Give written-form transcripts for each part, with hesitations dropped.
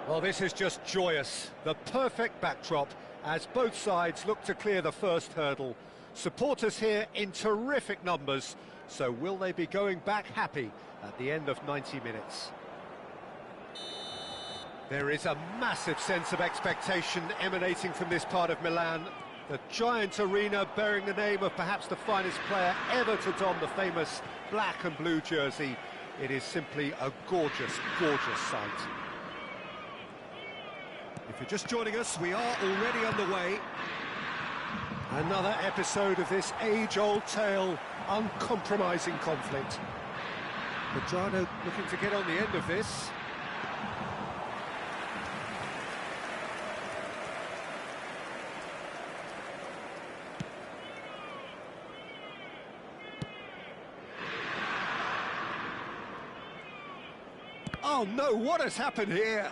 Well, this is just joyous. The perfect backdrop as both sides look to clear the first hurdle. Supporters here in terrific numbers. So will they be going back happy at the end of 90 minutes? There is a massive sense of expectation emanating from this part of Milan. The giant arena bearing the name of perhaps the finest player ever to don the famous black and blue jersey. It is simply a gorgeous, gorgeous sight. If you're just joining us, we are already underway. Another episode of this age-old tale, uncompromising conflict. Cuadrado looking to get on the end of this. Oh no, what has happened here?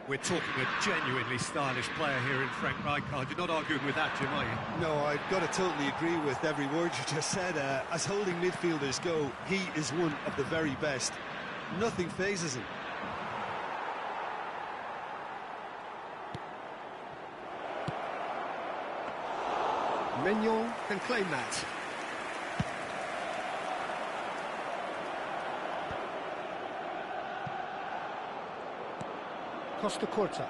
We're talking a genuinely stylish player here in Frank Rijkaard. You're not arguing with that, Jim, are you? No, I've got to totally agree with every word you just said. As holding midfielders go, he is one of the very best. Nothing phases him. Mignon can claim that. Costa Curta.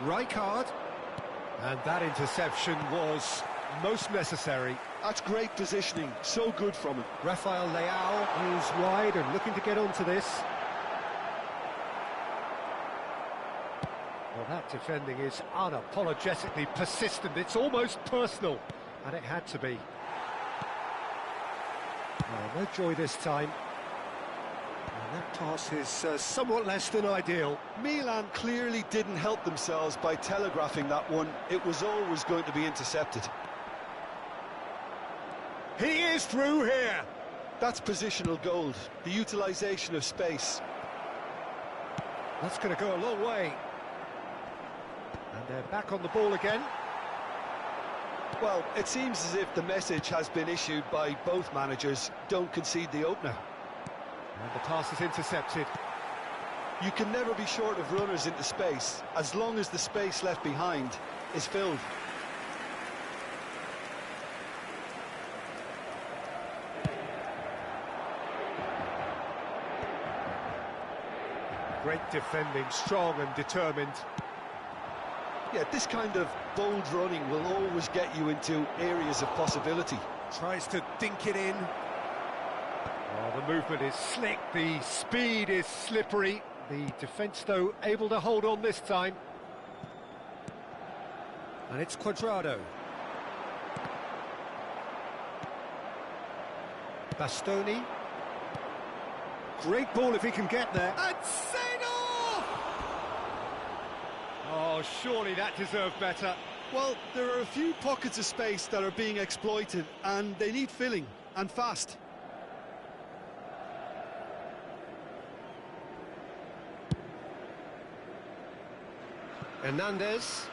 Rijkaard. And that interception was most necessary. That's great positioning, so good from him. Rafael Leao is wide and looking to get onto this. Well, that defending is unapologetically persistent. It's almost personal, and it had to be. Oh, no joy this time. And that pass is somewhat less than ideal. Milan clearly didn't help themselves by telegraphing that one. It was always going to be intercepted. He is through here. That's positional gold, the utilisation of space. That's going to go a long way. And they're back on the ball again. Well, it seems as if the message has been issued by both managers: don't concede the opener. And the pass is intercepted. You can never be short of runners into space, as long as the space left behind is filled. Great defending, strong and determined. Yeah, this kind of bold running will always get you into areas of possibility. Tries to dink it in. Oh, the movement is slick, the speed is slippery. The defence, though, able to hold on this time. And it's Cuadrado. Bastoni. Great ball if he can get there. And Seedorf! Oh, surely that deserved better. Well, there are a few pockets of space that are being exploited, and they need filling, and fast. Hernandez.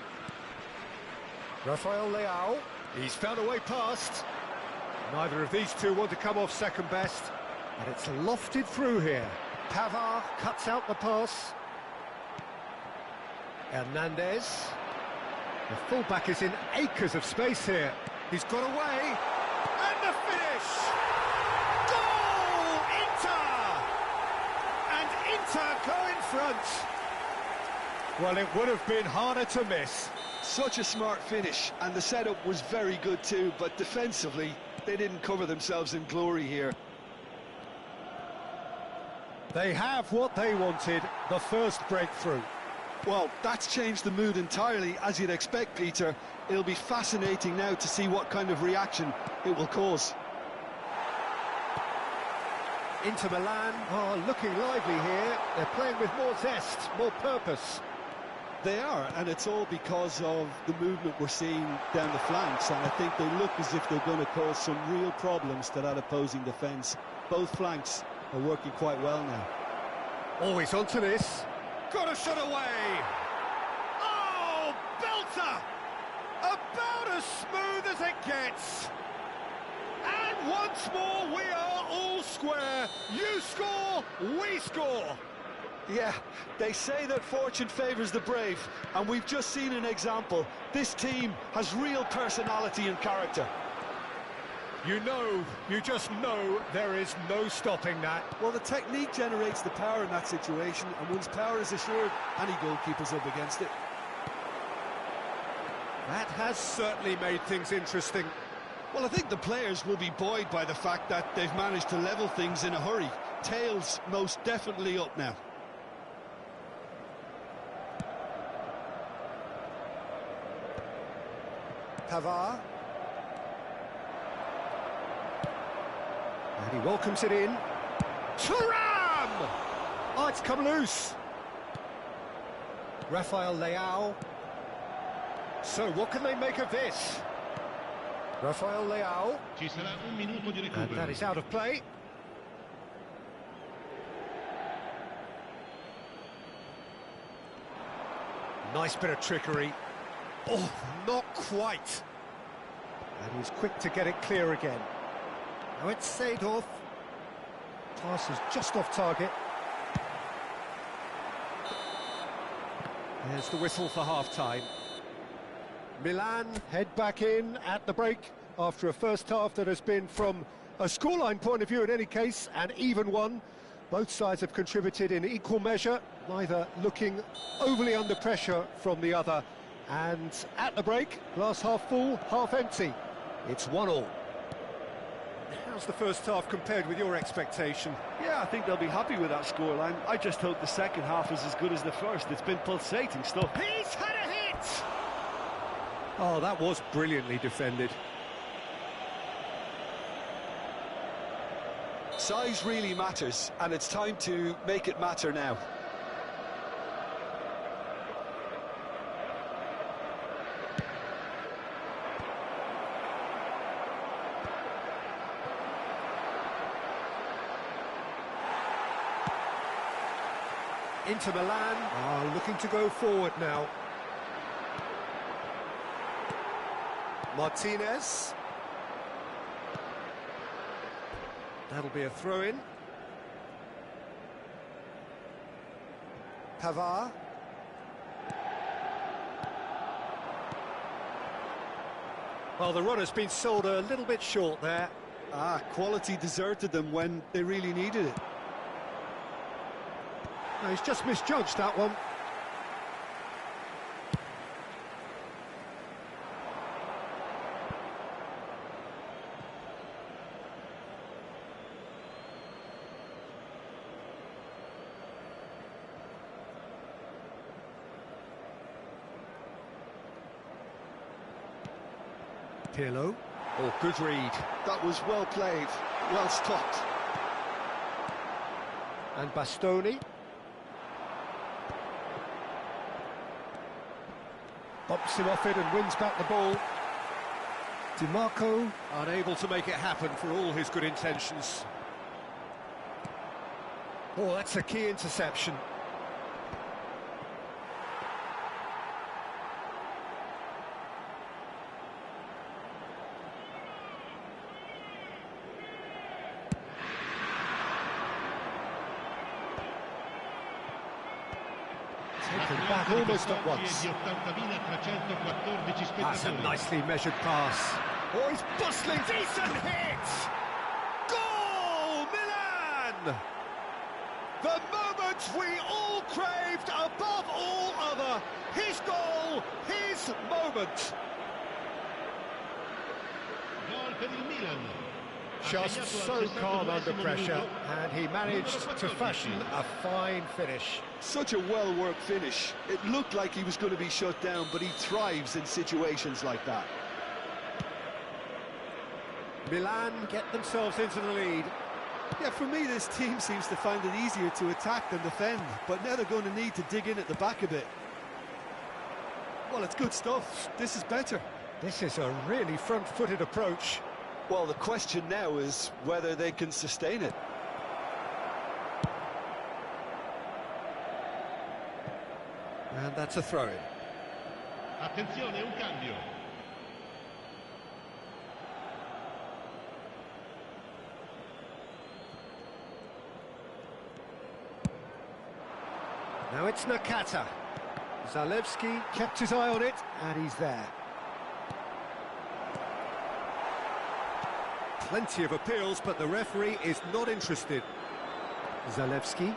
Rafael Leao. He's found a way past. Neither of these two want to come off second best. And it's lofted through here. Pavard cuts out the pass. Hernandez. The fullback is in acres of space here. He's got away. And the finish! Goal! Inter! And Inter go in front. Well, it would have been harder to miss. Such a smart finish, and the setup was very good too, but defensively, they didn't cover themselves in glory here. They have what they wanted, the first breakthrough. Well, that's changed the mood entirely, as you'd expect, Peter. It'll be fascinating now to see what kind of reaction it will cause. Inter Milan are looking lively here. They're playing with more zest, more purpose. They are, and it's all because of the movement we're seeing down the flanks, and I think they look as if they're going to cause some real problems to that opposing defence. Both flanks are working quite well now. Always onto this. Got a shot away. Oh, belter! About as smooth as it gets. And once more, we are all square. You score, we score. Yeah, they say that fortune favours the brave, and we've just seen an example. This team has real personality and character. You just know there is no stopping that. Well, the technique generates the power in that situation, and once power is assured, any goalkeeper's up against it. That has certainly made things interesting. Well, I think the players will be buoyed by the fact that they've managed to level things in a hurry. Tails most definitely up now. Pavard. And he welcomes it in. Thuram! Oh, it's come loose. Rafael Leao. So, what can they make of this? Rafael Leao. And that is out of play. Nice bit of trickery. Oh, not quite. And he's quick to get it clear again. Now it's Seedorf. Pass is just off target. There's the whistle for half-time. Milan head back in at the break after a first half that has been, from a scoreline point of view in any case, an even one. Both sides have contributed in equal measure, neither looking overly under pressure from the other. And at the break, glass half full, half empty. It's 1-1. How's the first half compared with your expectation? Yeah, I think they'll be happy with that scoreline. I just hope the second half is as good as the first. It's been pulsating stuff. He's had a hit! Oh, that was brilliantly defended. Size really matters, and it's time to make it matter now. Inter Milan are looking to go forward now. Martinez. That'll be a throw-in. Pavard. Well, the run has been sold a little bit short there. Quality deserted them when they really needed it. No, he's just misjudged that one. Pirlo. Oh, good read. That was well played, well stopped. And Bastoni. Bumps him off it and wins back the ball. DiMarco unable to make it happen for all his good intentions. Oh, that's a key interception. Taken back almost at once. That's a nicely measured pass. Oh, he's bustling. Decent hit! Goal, Milan! The moment we all craved above all other. His goal, his moment. Just so calm under pressure, and he managed to fashion a fine finish. Such a well-worked finish. It looked like he was going to be shut down, but he thrives in situations like that. Milan get themselves into the lead. Yeah, for me, this team seems to find it easier to attack than defend, but now they're going to need to dig in at the back a bit. Well, it's good stuff. This is better. This is a really front-footed approach. Well, the question now is whether they can sustain it. And that's a throw-in. Attenzione, un cambio. Now it's Nakata. Zalewski kept his eye on it, and he's there. Plenty of appeals, but the referee is not interested. Zalewski.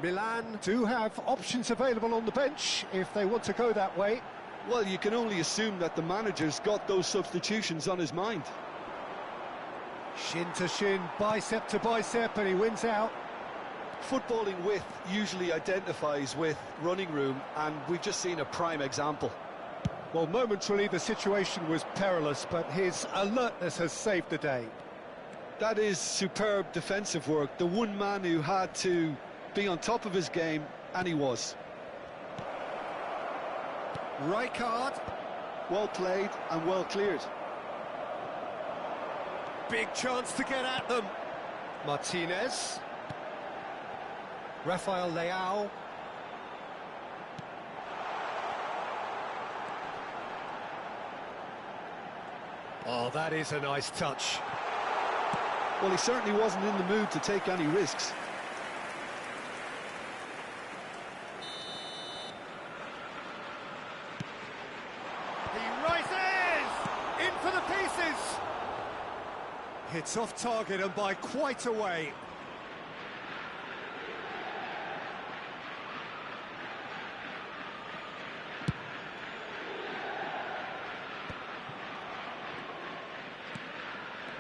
Milan do have options available on the bench if they want to go that way. Well, you can only assume that the manager's got those substitutions on his mind. Shin to shin, bicep to bicep, and he wins out. Footballing width usually identifies with running room, and we've just seen a prime example. Well, momentarily the situation was perilous, but his alertness has saved the day. That is superb defensive work. The one man who had to be on top of his game, and he was. Rijkaard. Well played and well cleared. Big chance to get at them. Martinez. Rafael Leao. Oh, that is a nice touch. Well, he certainly wasn't in the mood to take any risks. He rises! In for the pieces! Hits off target and by quite a way.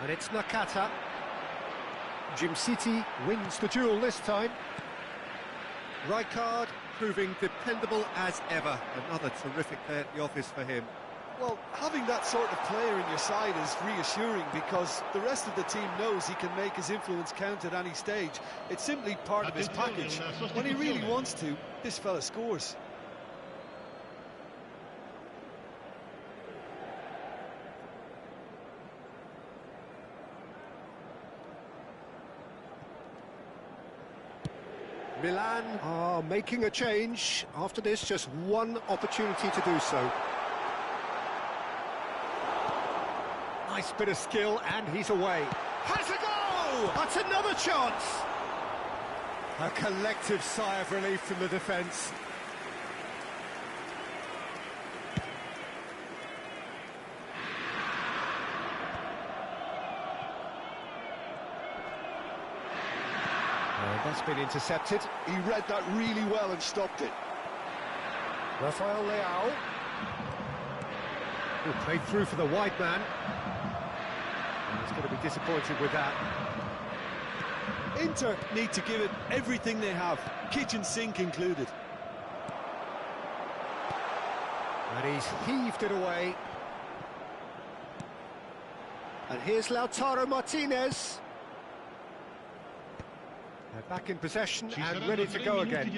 And it's Nakata. Jim City wins the duel this time. Rijkaard proving dependable as ever. Another terrific day at the office for him. Well, having that sort of player in your side is reassuring because the rest of the team knows he can make his influence count at any stage. It's simply part of his package. When he really wants to, this fella scores. Milan are making a change. After this, just one opportunity to do so. Nice bit of skill, and he's away. Has a goal! That's another chance! A collective sigh of relief from the defence. That's been intercepted. He read that really well and stopped it. Rafael Leao. Who played through for the wide man. And he's going to be disappointed with that. Inter need to give it everything they have, kitchen sink included. And he's heaved it away. And here's Lautaro Martinez. They're back in possession and ready to go again.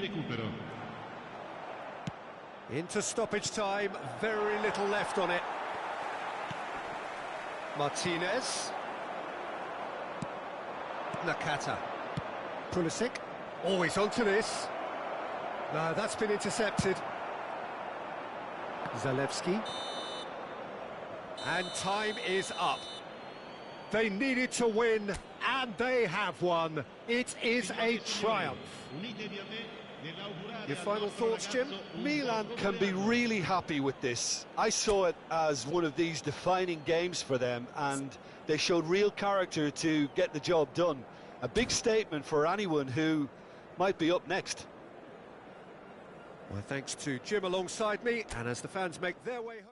Into stoppage time, very little left on it. Martinez. Nakata. Pulisic. Oh, he's onto this. No, that's been intercepted. Zalewski. And time is up. They needed to win, and they have won. It is a triumph. Your final thoughts, Jim? Milan can be really happy with this. I saw it as one of these defining games for them, and they showed real character to get the job done. A big statement for anyone who might be up next. Well, thanks to Jim alongside me, and as the fans make their way home.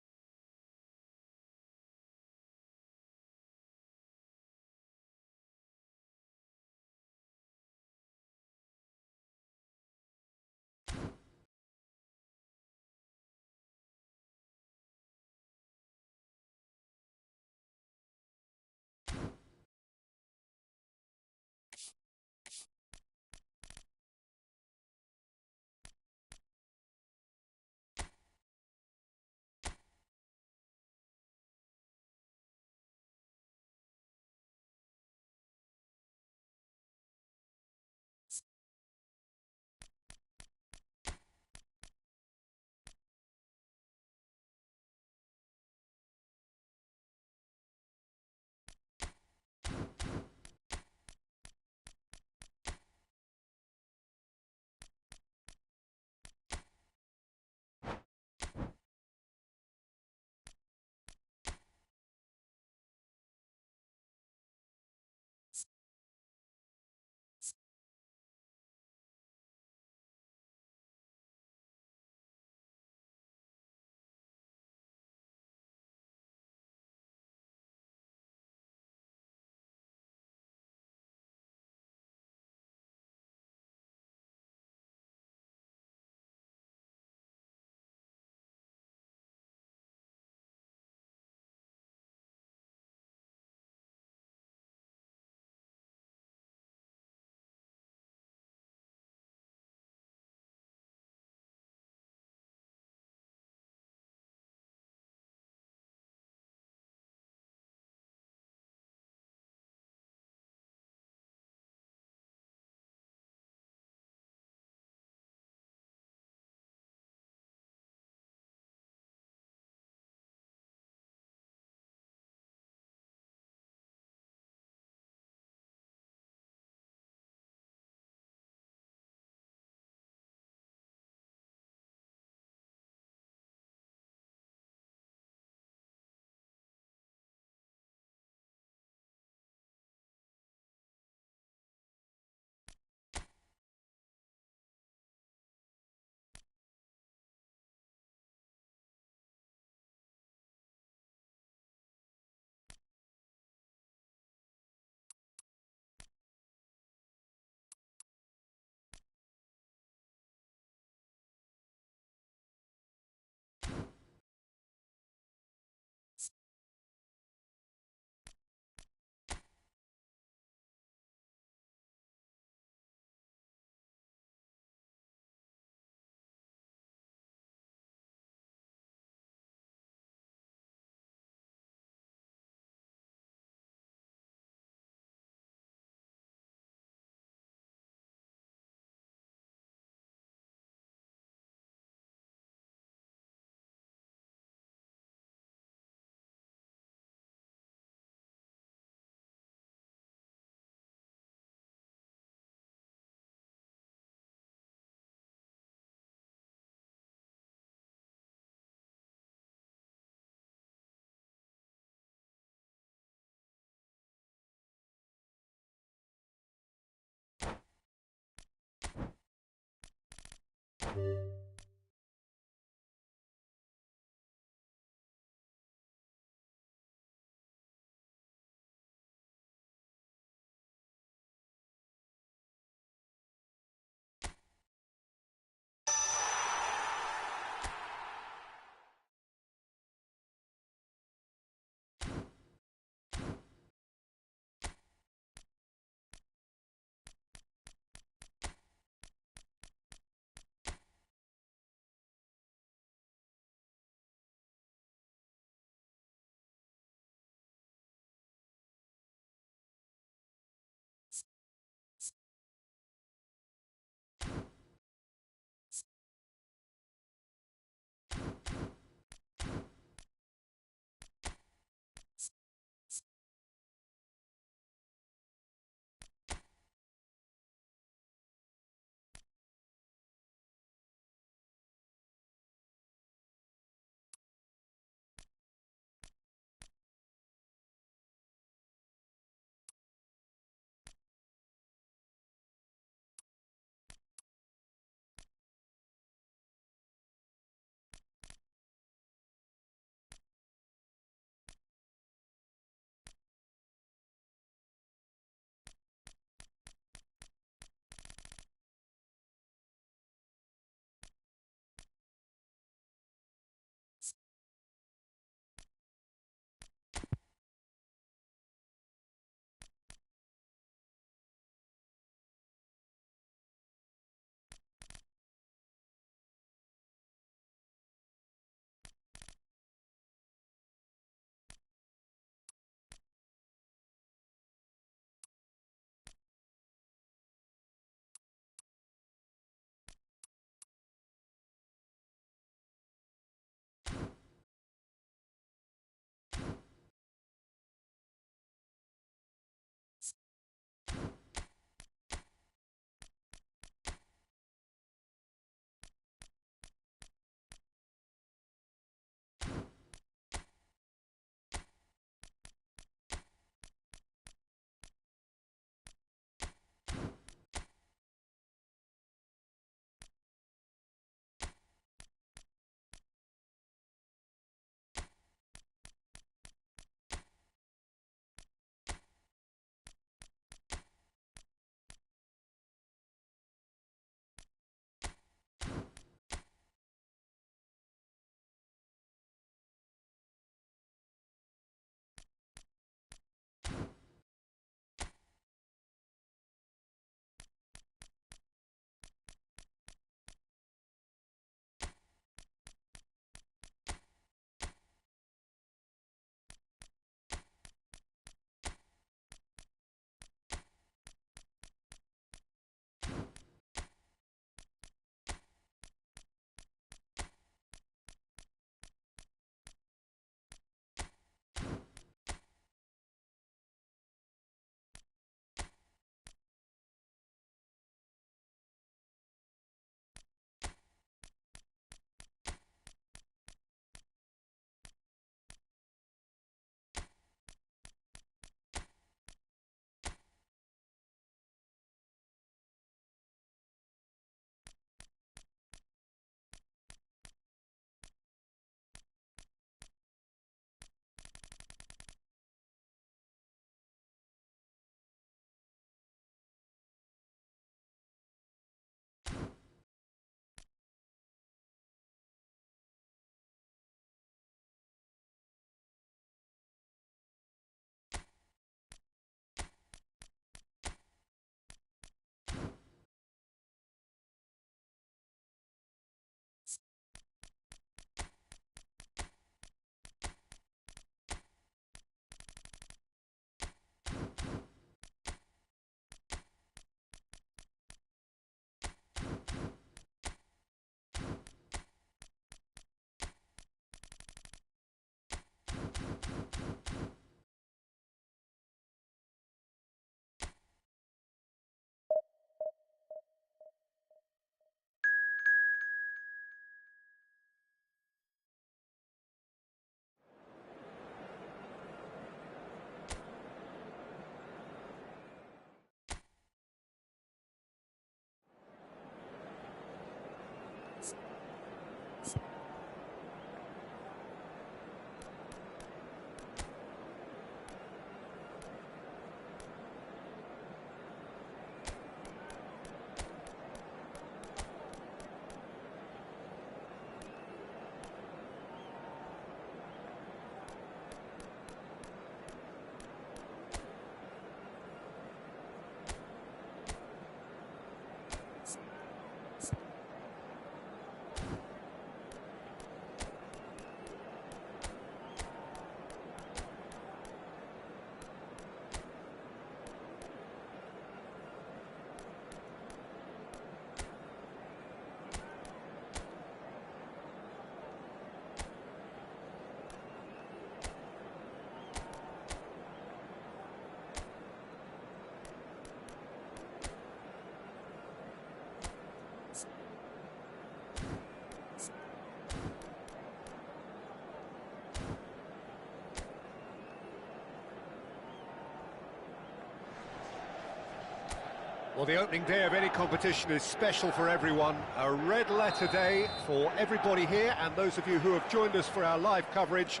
Well, the opening day of any competition is special for everyone. A red letter day for everybody here, and those of you who have joined us for our live coverage.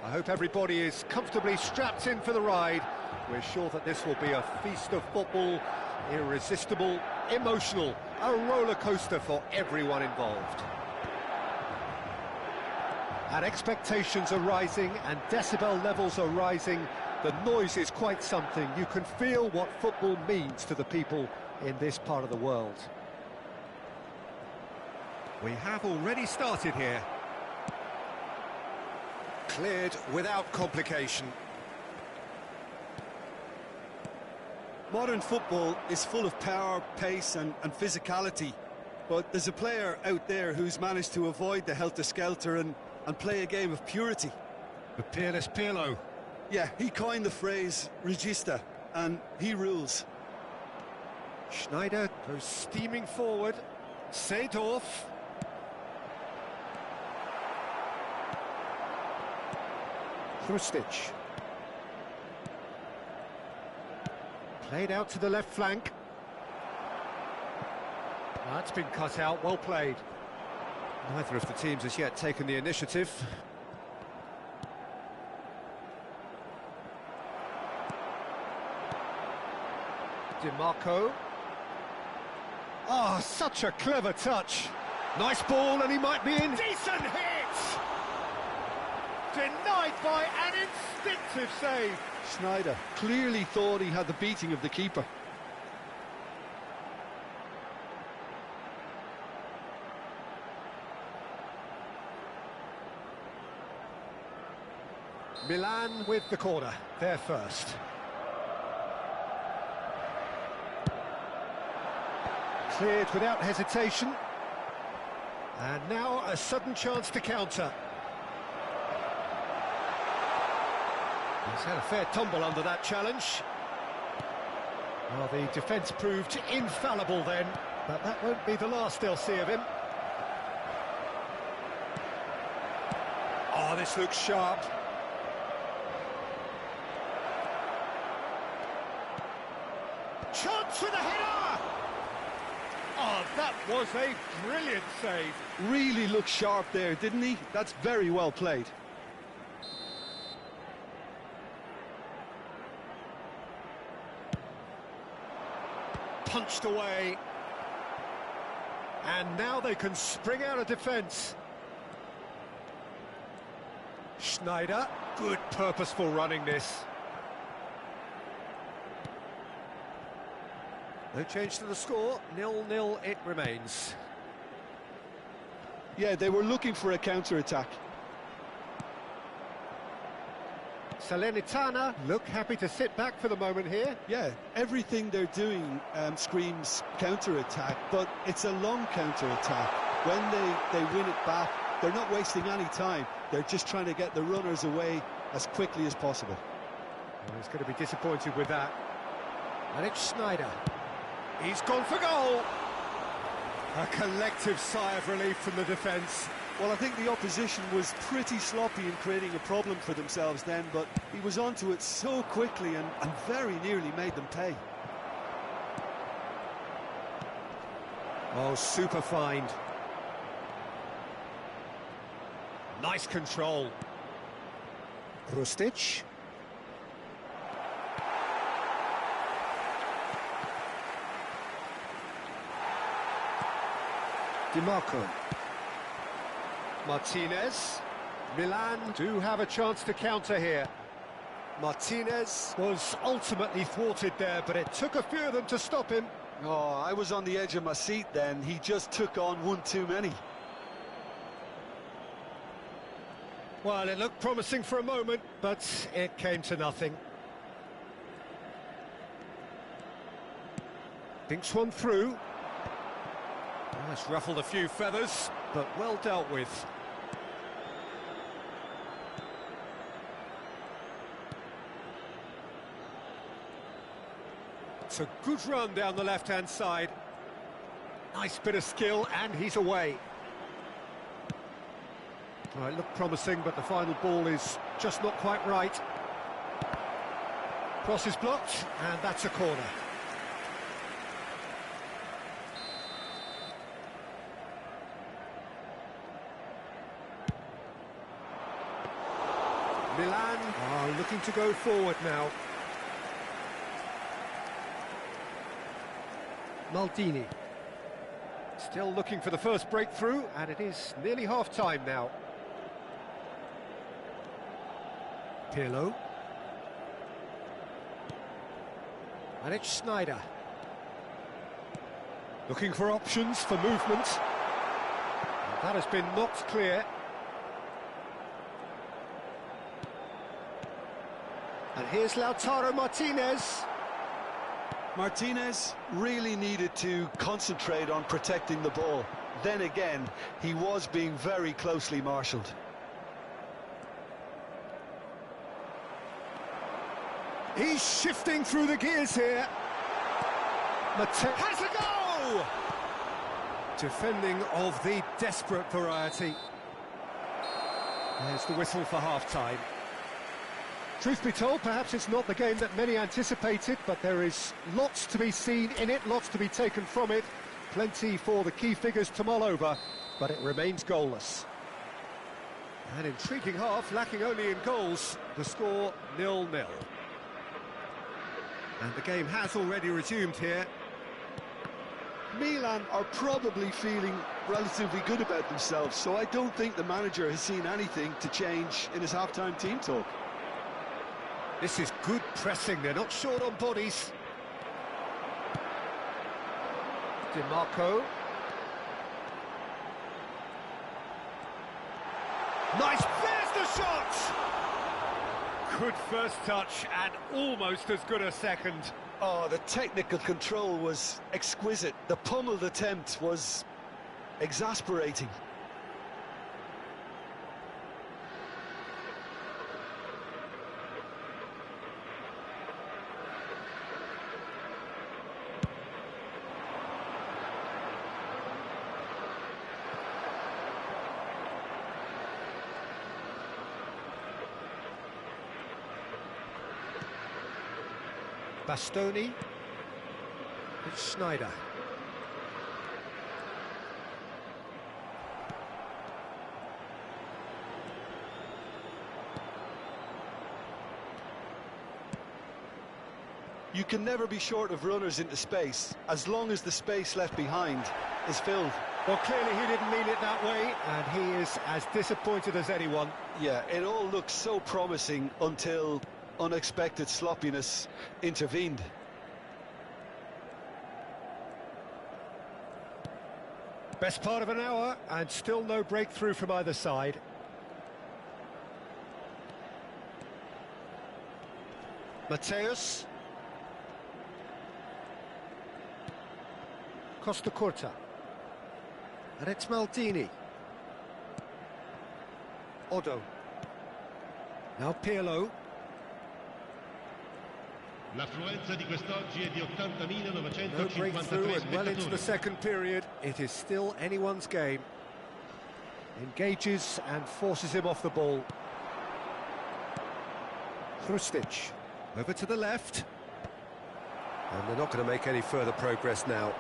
I hope everybody is comfortably strapped in for the ride. We're sure that this will be a feast of football, irresistible, emotional, a roller coaster for everyone involved. And expectations are rising, and decibel levels are rising. The noise is quite something. You can feel what football means to the people in this part of the world. We have already started here. Cleared without complication. Modern football is full of power, pace and physicality, but there's a player out there who's managed to avoid the helter-skelter and play a game of purity. The peerless Pirlo. Yeah, he coined the phrase regista, and he rules. Schneider goes steaming forward. Seedorf. Krustic. Played out to the left flank. That's been cut out, well played. Neither of the teams has yet taken the initiative. DiMarco. Oh, such a clever touch. Nice ball, and he might be in. Decent hit! Denied by an instinctive save. Schneider clearly thought he had the beating of the keeper. Milan with the corner, they're first. Cleared without hesitation. And now a sudden chance to counter. He's had a fair tumble under that challenge. Well, the defence proved infallible then, but that won't be the last they'll see of him. Oh, this looks sharp. Chance with a header! Oh, that was a brilliant save. Really looked sharp there, didn't he? That's very well played. Punched away. And now they can spring out of defence. Schneider, good purposeful running this. No change to the score, 0-0 it remains. Yeah, they were looking for a counter-attack. Salernitana look happy to sit back for the moment here. Yeah, everything they're doing screams counter-attack, but it's a long counter-attack. When they win it back, they're not wasting any time. They're just trying to get the runners away as quickly as possible. Well, he's going to be disappointed with that. And it's Schneider. He's gone for goal. A collective sigh of relief from the defence. Well, I think the opposition was pretty sloppy in creating a problem for themselves then, but he was onto it so quickly and very nearly made them pay. Oh, super find. Nice control. Krustic. DiMarco. Martinez. Milan do have a chance to counter here. Martinez was ultimately thwarted there, but it took a few of them to stop him. Oh, I was on the edge of my seat then. He just took on one too many. Well, it looked promising for a moment, but it came to nothing. Thinks one through. Oh, it's ruffled a few feathers, but well dealt with. It's a good run down the left-hand side. Nice bit of skill, and he's away. Oh, it looked promising, but the final ball is just not quite right. Cross is blocked, and that's a corner. Milan are looking to go forward now. Maldini. Still looking for the first breakthrough, and it is nearly half-time now. Pirlo. And it's Sneijder. Looking for options for movement. And that has been knocked clear. And here's Lautaro Martinez. Martinez really needed to concentrate on protecting the ball. Then again, he was being very closely marshalled. He's shifting through the gears here. Has a go! Defending of the desperate variety. There's the whistle for half-time. Truth be told, perhaps it's not the game that many anticipated, but there is lots to be seen in it, lots to be taken from it. Plenty for the key figures to mull over, but it remains goalless. An intriguing half, lacking only in goals. The score 0-0. And the game has already resumed here. Milan are probably feeling relatively good about themselves, so I don't think the manager has seen anything to change in his half-time team talk. This is good pressing, they're not short on bodies. Di Marco. Nice, there's the shot! Good first touch and almost as good a second. Oh, the technical control was exquisite. The pummeled attempt was exasperating. Bastoni. It's Sneijder. You can never be short of runners into space, as long as the space left behind is filled. Well, clearly he didn't mean it that way, and he is as disappointed as anyone. Yeah, it all looked so promising until unexpected sloppiness intervened. Best part of an hour, and still no breakthrough from either side. Mateus. Costa Curta. And it's Maldini. Odo. Now Pirlo. L'affluenza di quest'oggi è di No 80.953 breakthrough and well into the spettatori. second period. It is still anyone's game. Engages and forces him off the ball. Hrustic. Over to the left. And they're not going to make any further progress now.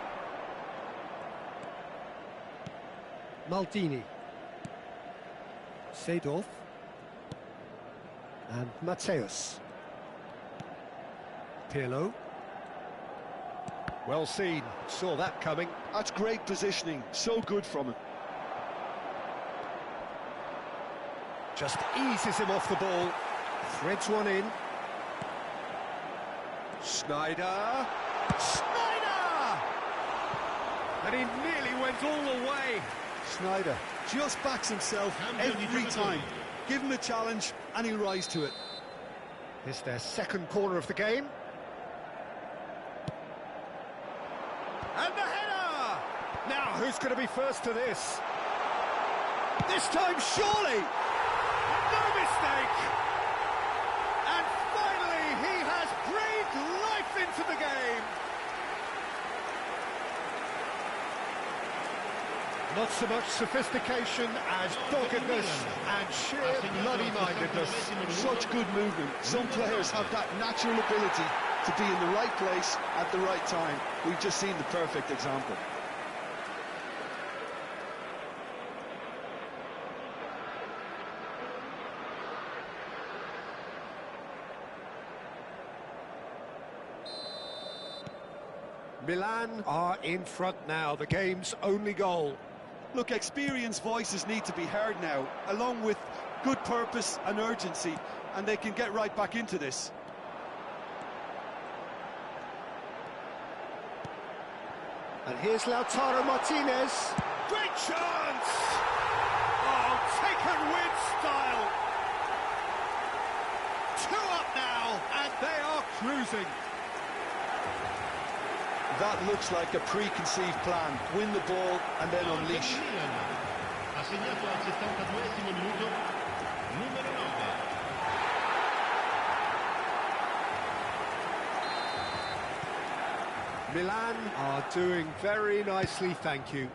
Maldini. Seedorf. And Mateus. Pirlo. Well seen, saw that coming. That's great positioning, so good from him. Just eases him off the ball. Threads one in. Sneijder. Sneijder! And he nearly went all the way. Sneijder just backs himself every time. Give him a challenge and he'll rise to it. It's their second corner of the game. And the header! Now, who's going to be first to this? This time, surely! No mistake! And finally, he has breathed life into the game! Not so much sophistication as doggedness and sheer bloody-mindedness. Such good movement. Some players have that natural ability to be in the right place at the right time. We've just seen the perfect example. Milan are in front now, the game's only goal. Look, experienced voices need to be heard now, along with good purpose and urgency, and they can get right back into this. And here's Lautaro Martinez. Great chance! Oh, taken with style. 2 up now, and they are cruising. That looks like a preconceived plan. Win the ball and then unleash. Ha segnato al 72esimo minuto numero 9. Milan are doing very nicely, thank you.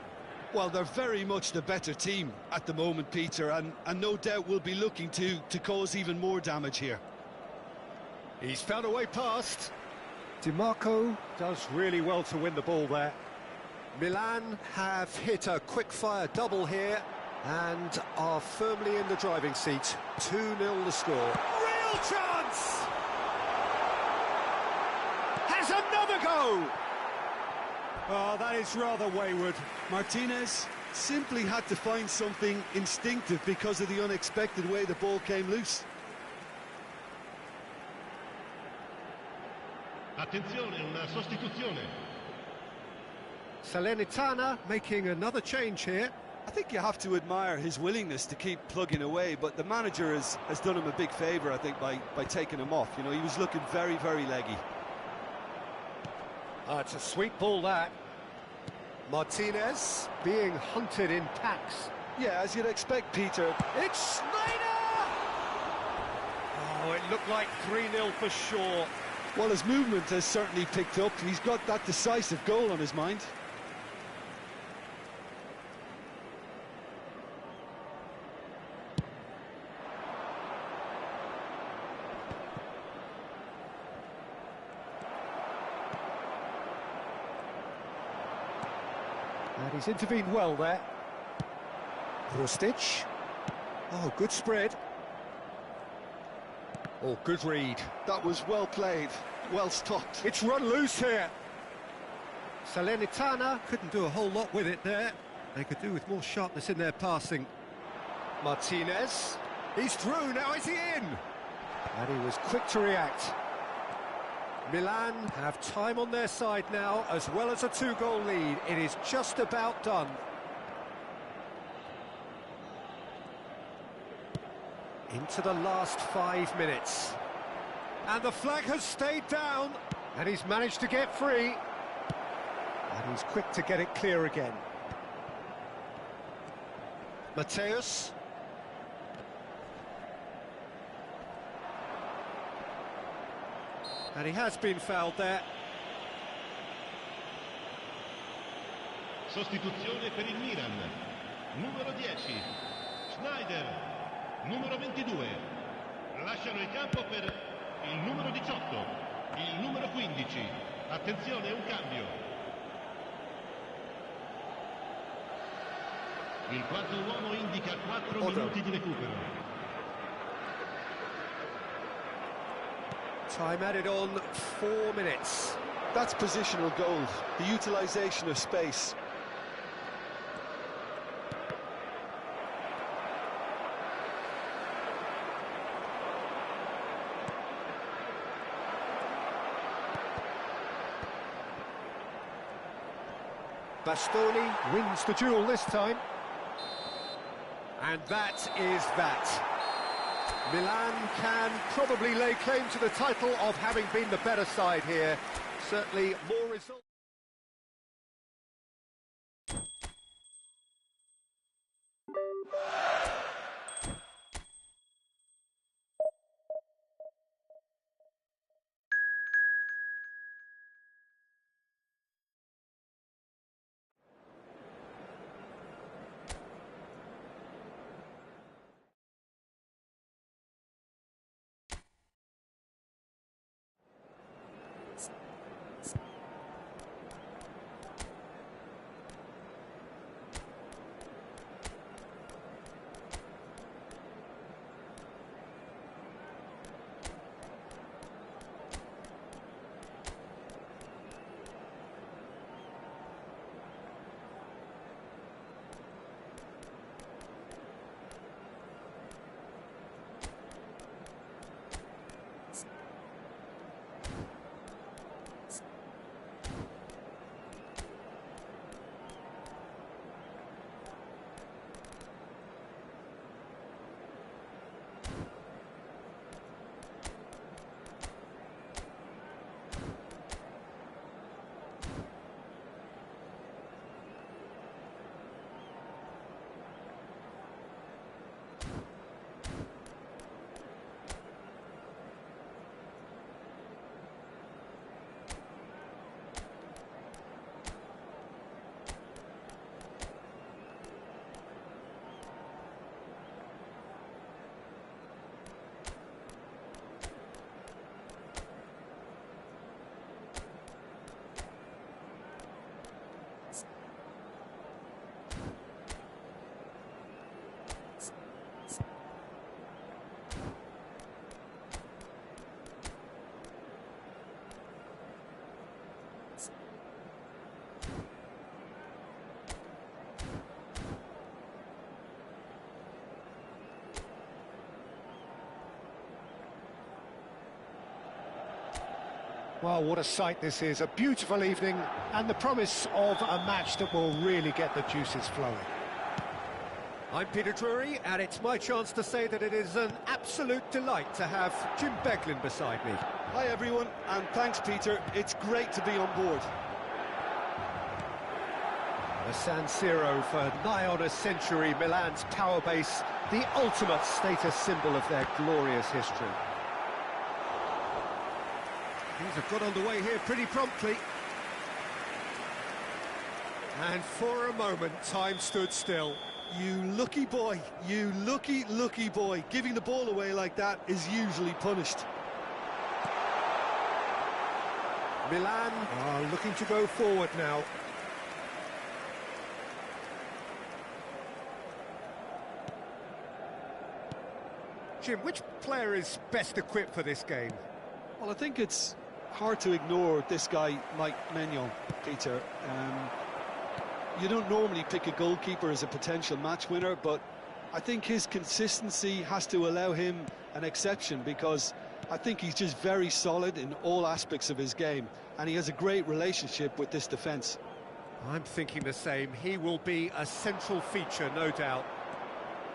Well, they're very much the better team at the moment, Peter, and no doubt will be looking to cause even more damage here. He's found a way past. Di Marco does really well to win the ball there. Milan have hit a quick-fire double here and are firmly in the driving seat. 2-0 the score. Real chance! Has another go! Oh, that is rather wayward. Martinez simply had to find something instinctive because of the unexpected way the ball came loose. Attenzione, una sostituzione. Salernitana making another change here. I think you have to admire his willingness to keep plugging away, but the manager has done him a big favour, I think, by taking him off. You know, he was looking very, very leggy. It's a sweet ball, that. Martinez being hunted in packs. Yeah, as you'd expect, Peter. It's Sneijder! Oh, it looked like 3-0 for sure. Well, his movement has certainly picked up. He's got that decisive goal on his mind. And he's intervened well there. Rustic. Oh, good spread. Oh, good read. That was well played, well stopped. It's run loose here. Salernitana couldn't do a whole lot with it there. They could do with more sharpness in their passing. Martinez. He's through, now is he in? And he was quick to react. Milan have time on their side now, as well as a 2-goal lead. It is just about done. Into the last 5 minutes. And the flag has stayed down. And he's managed to get free. And he's quick to get it clear again. Mateus. And he has been fouled there. Sostituzione per il Milan. Numero 10. Sneijder. Numero 22. Lasciano il campo per il numero 18. Il numero 15. Attenzione, un cambio. Il quarto uomo indica 4 minuti di recupero. Time added on 4 minutes. That's positional goal, the utilisation of space. Bastoni wins the duel this time. And that is that. Milan can probably lay claim to the title of having been the better side here. Certainly more results. Well, what a sight this is. A beautiful evening and the promise of a match that will really get the juices flowing. I'm Peter Drury, and it's my chance to say that it is an absolute delight to have Jim Beglin beside me. Hi everyone, and thanks Peter. It's great to be on board. The San Siro for nigh on a century, Milan's power base, the ultimate status symbol of their glorious history. Things have got underway here pretty promptly. And for a moment, time stood still. You lucky boy, you lucky boy. Giving the ball away like that is usually punished. Milan are looking to go forward now. Jim, which player is best equipped for this game? Well, I think it's hard to ignore this guy, Mike Maignan, Peter. You don't normally pick a goalkeeper as a potential match winner, but I think his consistency has to allow him an exception, because I think he's just very solid in all aspects of his game, and he has a great relationship with this defence. I'm thinking the same. He will be a central feature, no doubt.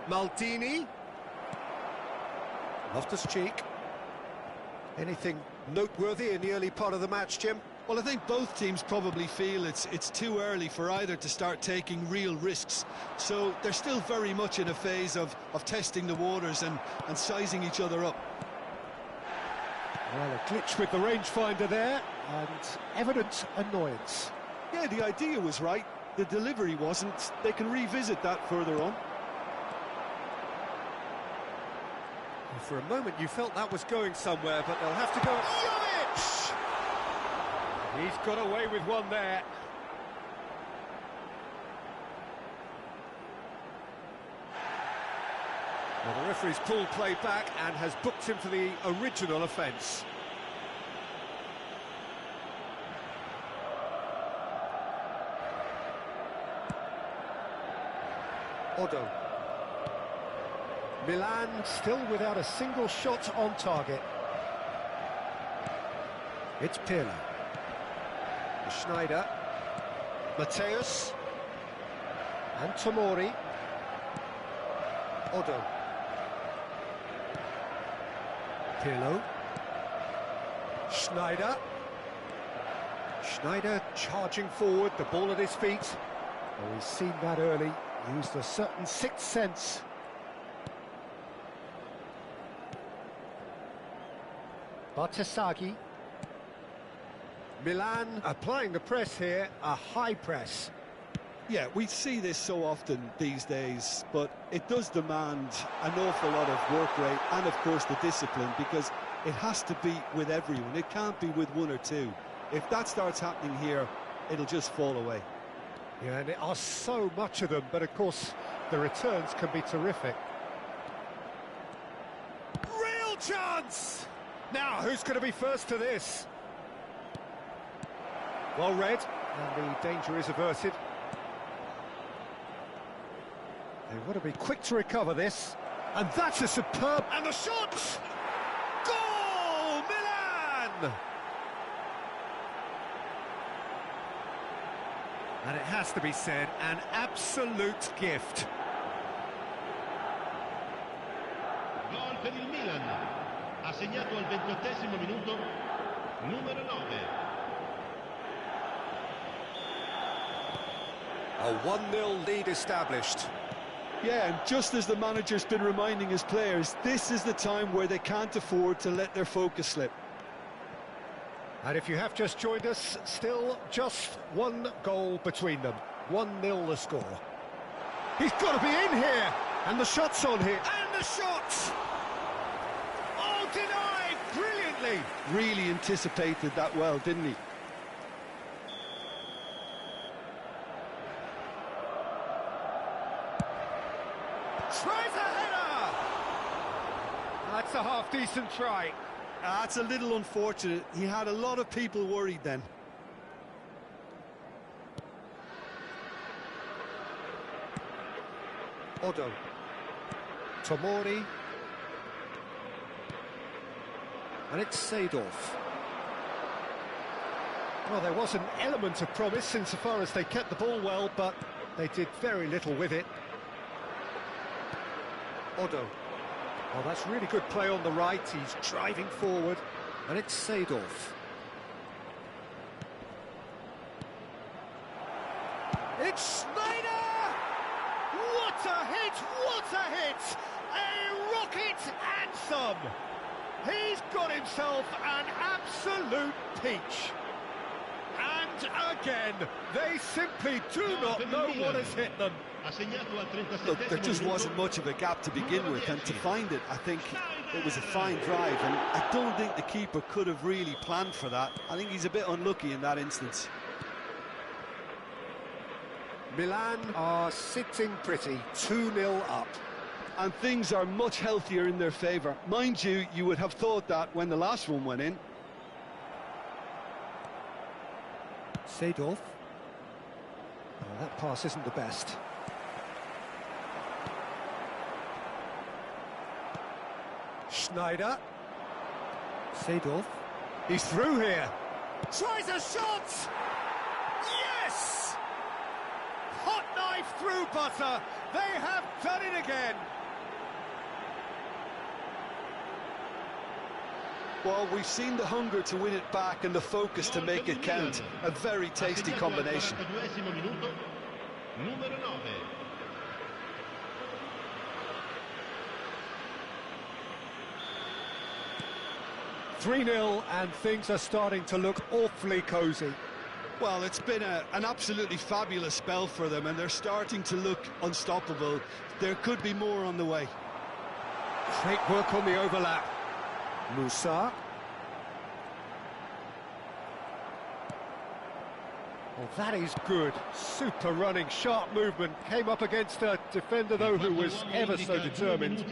Maldini. Loftus-Cheek. Anything noteworthy in the early part of the match, Jim? Well, I think both teams probably feel it's too early for either to start taking real risks. So they're still very much in a phase of testing the waters and sizing each other up. Well, a glitch with the rangefinder there, and evident annoyance. Yeah, the idea was right, the delivery wasn't. They can revisit that further on. For a moment you felt that was going somewhere, but they'll have to go... Jovic! He's got away with one there. Well, the referee's pulled play back and has booked him for the original offence. Odo. Milan still without a single shot on target. It's Pirlo. Schneider. Mateus. And Tomori. Odo. Pirlo. Schneider. Schneider charging forward, the ball at his feet. Oh, he's seen that early. Used a certain sixth sense. Bartesaghi. Milan applying the press here, a high press. Yeah, we see this so often these days, but it does demand an awful lot of work rate and, of course, the discipline, because it has to be with everyone. It can't be with one or two. If that starts happening here, it'll just fall away. Yeah, and there are so much of them, but, of course, the returns can be terrific. Real chance! Now, who's going to be first to this? Well read, and the danger is averted. They want to be quick to recover this, and that's a superb... And the shot! Goal! Milan! And it has to be said, an absolute gift. Gol per il Milan. Ha segnato al 28esimo minuto numero 9. A 1-0 lead established. Yeah, and just as the manager's been reminding his players, this is the time where they can't afford to let their focus slip. And if you have just joined us, still just one goal between them. 1-0 the score. He's got to be in here! And the shot's on here. And the shot! Oh, denied! Brilliantly! Really anticipated that well, didn't he? Tries a header! That's a half-decent try. That's a little unfortunate. He had a lot of people worried then. Odo. Tomori. And it's Seedorf. Well, there was an element of promise insofar as they kept the ball well, but they did very little with it. Odo. Well, that's really good play on the right. He's driving forward, and it's Seedorf. It's Schneider! What a hit! What a hit! A rocket anthem! He's got himself an absolute peach. And again, they simply do not know what has hit them. Look, there just wasn't much of a gap to begin with, and to find it, I think it was a fine drive, and I don't think the keeper could have really planned for that. I think he's a bit unlucky in that instance. Milan are sitting pretty, 2-0 up. And things are much healthier in their favour. Mind you, you would have thought that when the last one went in. Seedorf. Oh, that pass isn't the best. Schneider. Seedorf. He's through here. Tries a shot! Yes! Hot knife through butter. They have done it again. Well, we've seen the hunger to win it back and the focus to make it count. A very tasty combination. 3-0, and things are starting to look awfully cosy. Well, it's been an absolutely fabulous spell for them, and they're starting to look unstoppable. There could be more on the way. Great work on the overlap. Musa. Well, that is good. Super running, sharp movement. Came up against a defender, though, who was ever so determined.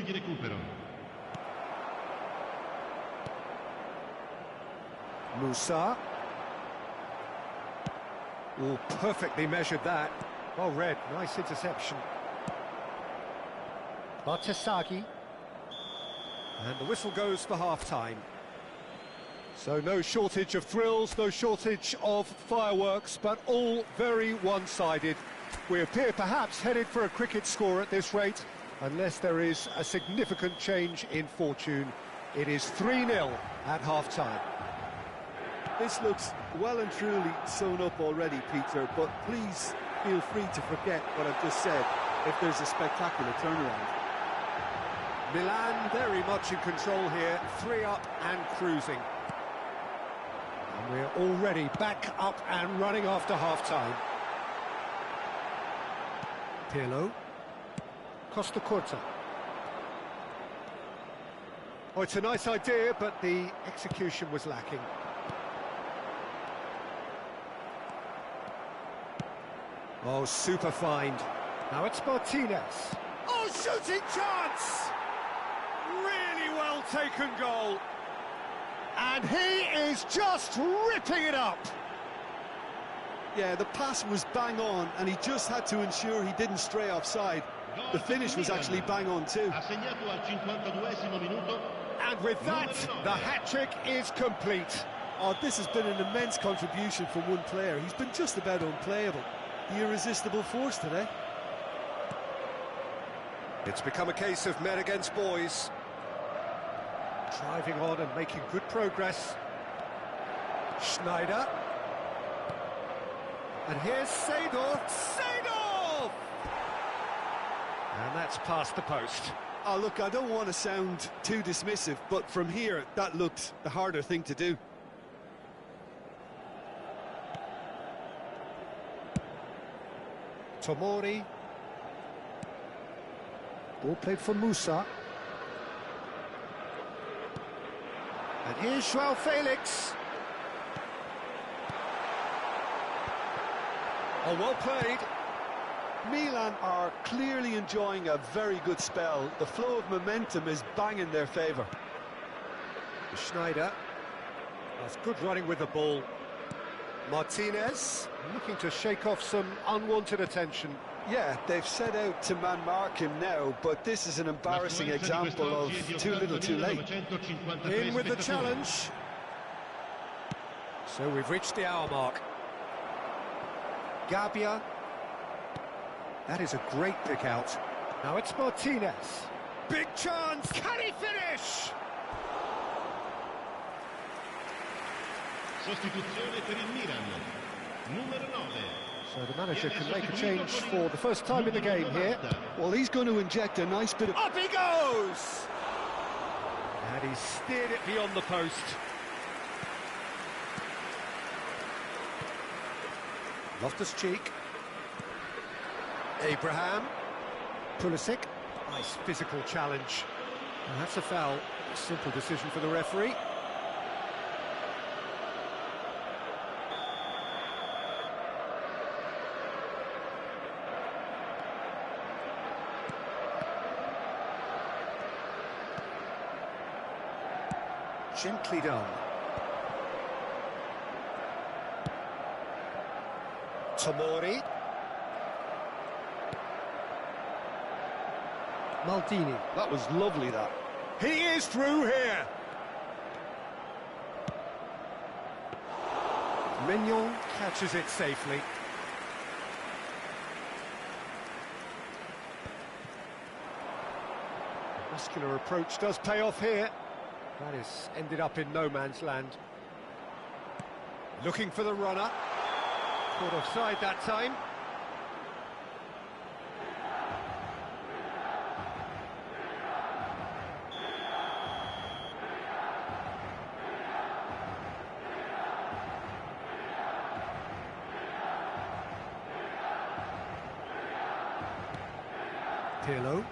Musa. Oh, perfectly measured that. Well read, nice interception. Bartesaghi. And the whistle goes for half-time. So no shortage of thrills, no shortage of fireworks, but all very one-sided. We appear perhaps headed for a cricket score at this rate, unless there is a significant change in fortune. It is 3-0 at half-time. This looks well and truly sewn up already, Peter, but please feel free to forget what I've just said if there's a spectacular turnaround. Milan very much in control here, 3 up and cruising. And we're already back up and running after half-time. Pirlo. Costa Curta. Oh, it's a nice idea, but the execution was lacking. Oh, super find. Now it's Martinez. Oh, shooting chance! Really well taken goal. And he is just ripping it up. Yeah, the pass was bang on, and he just had to ensure he didn't stray offside. The finish was actually bang on too. And with that, the hat-trick is complete. Oh, this has been an immense contribution from one player. He's been just about unplayable. The irresistible force today. It's become a case of men against boys. Driving on and making good progress. Schneider. And here's Seedorf. Seedorf! And that's past the post. Oh, look, I don't want to sound too dismissive, but from here, that looked the harder thing to do. Tomori. Ball played for Musa. And here's Joao Felix. Oh, well played. Milan are clearly enjoying a very good spell. The flow of momentum is bang in their favour. Schneider. That's good running with the ball. Martinez looking to shake off some unwanted attention. Yeah, they've set out to man-mark him now, but this is an embarrassing example of too little too late. In with the challenge. So we've reached the hour mark. Gabia. That is a great pick out. Now it's Martinez. Big chance. Can he finish? Sostituzione per il Milan. Numero 9. So the manager can make a change for the first time in the game here. Well, he's going to inject a nice bit of... Up he goes! And he steered it beyond the post. Loftus-Cheek. Abraham. Pulisic. Nice physical challenge. And that's a foul. A simple decision for the referee. Gently done. Tomori. Maldini. That was lovely, that. He is through here. Mignon catches it safely. Muscular approach does pay off here. That is ended up in no man's land. Looking for the runner. Caught offside that time. Pirlo.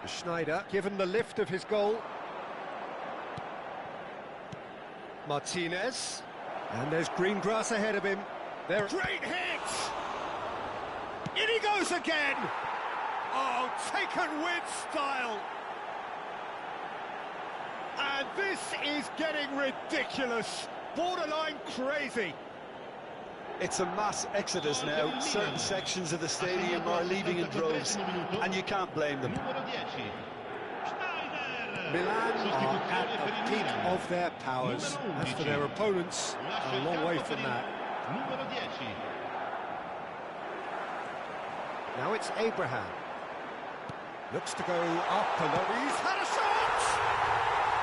Schneider, given the lift of his goal. Martinez. And there's green grass ahead of him. There. Great hit! In he goes again! Oh, taken with style! And this is getting ridiculous. Borderline crazy. It's a mass exodus now. Certain sections of the stadium are leaving in droves, and you can't blame them. Milan are at the peak of their powers. As for their opponents, a long way from that. Now it's Abraham. Looks to go up, and he's had a shot!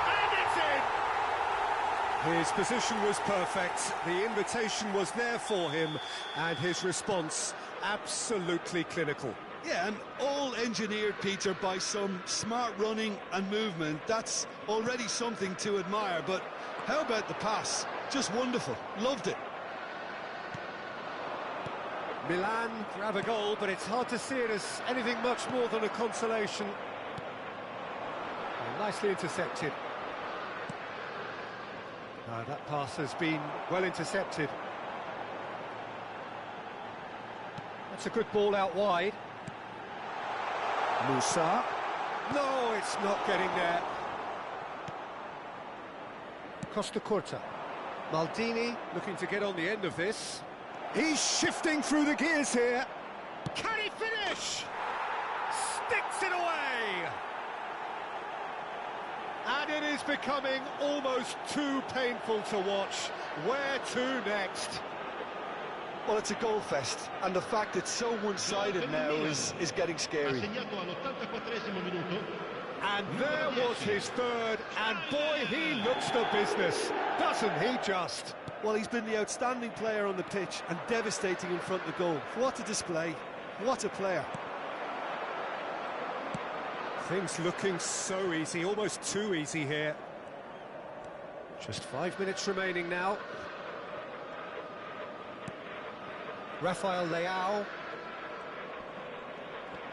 And it's in! His position was perfect, the invitation was there for him, and his response absolutely clinical. Yeah, and all engineered, Peter, by some smart running and movement. That's already something to admire, but how about the pass? Just wonderful. Loved it. Milan grab a goal, but it's hard to see it as anything much more than a consolation. And nicely intercepted. That pass has been well intercepted. That's a good ball out wide. Musa. No, it's not getting there. Costa Curta. Maldini looking to get on the end of this. He's shifting through the gears here. Can he finish? Sticks it away. And it is becoming almost too painful to watch. Where to next? Well, it's a goal fest, and the fact it's so one-sided now is getting scary. And there was his third, and boy, he looks the business, doesn't he just? Well, he's been the outstanding player on the pitch and devastating in front of the goal. What a display, what a player. Things looking so easy, almost too easy here. Just 5 minutes remaining now. Rafael Leao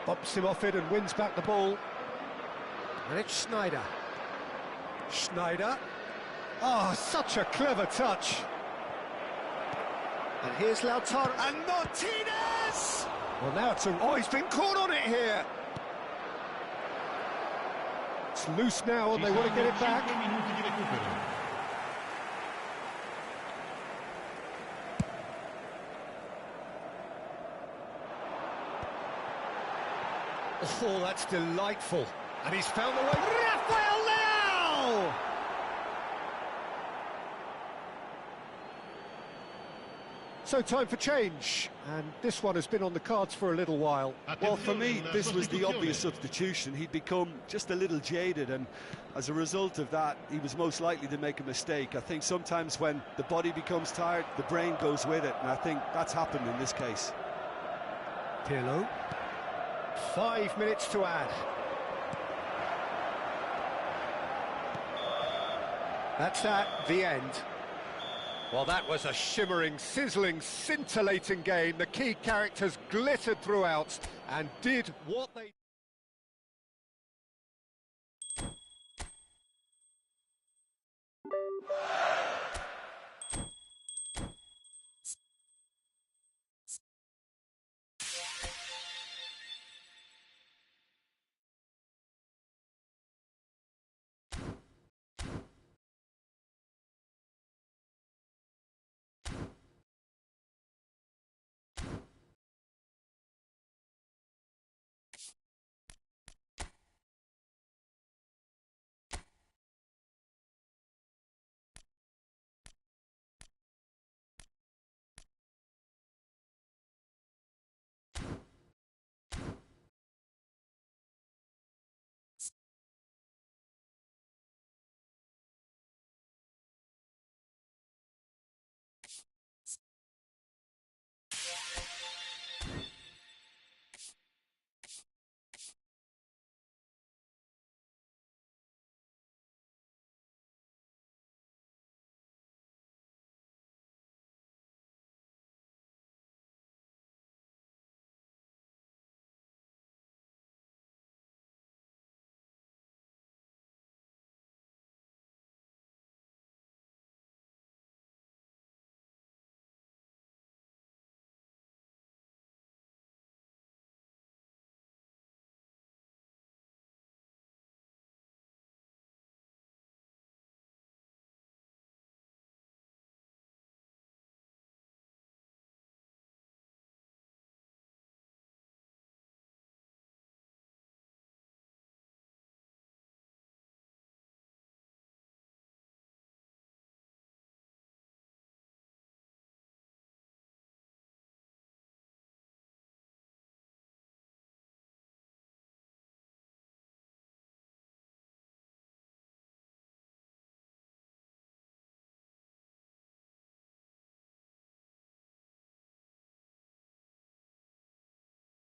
bumps him off it and wins back the ball. And it's Schneider. Schneider. Oh, such a clever touch. And here's Lautaro. And Martinez! Well, now it's a... Oh, he's been caught on it here. It's loose now and they want to get it back. Oh, that's delightful. And he's found the way. Rafael Leao! So time for change, and this one has been on the cards for a little while. Well, for me, this was the obvious substitution. He'd become just a little jaded, and as a result of that, he was most likely to make a mistake. I think sometimes when the body becomes tired, the brain goes with it, and I think that's happened in this case. Pirlo. 5 minutes to add. That's at the end. Well, that was a shimmering, sizzling, scintillating game. The key characters glittered throughout and did what they...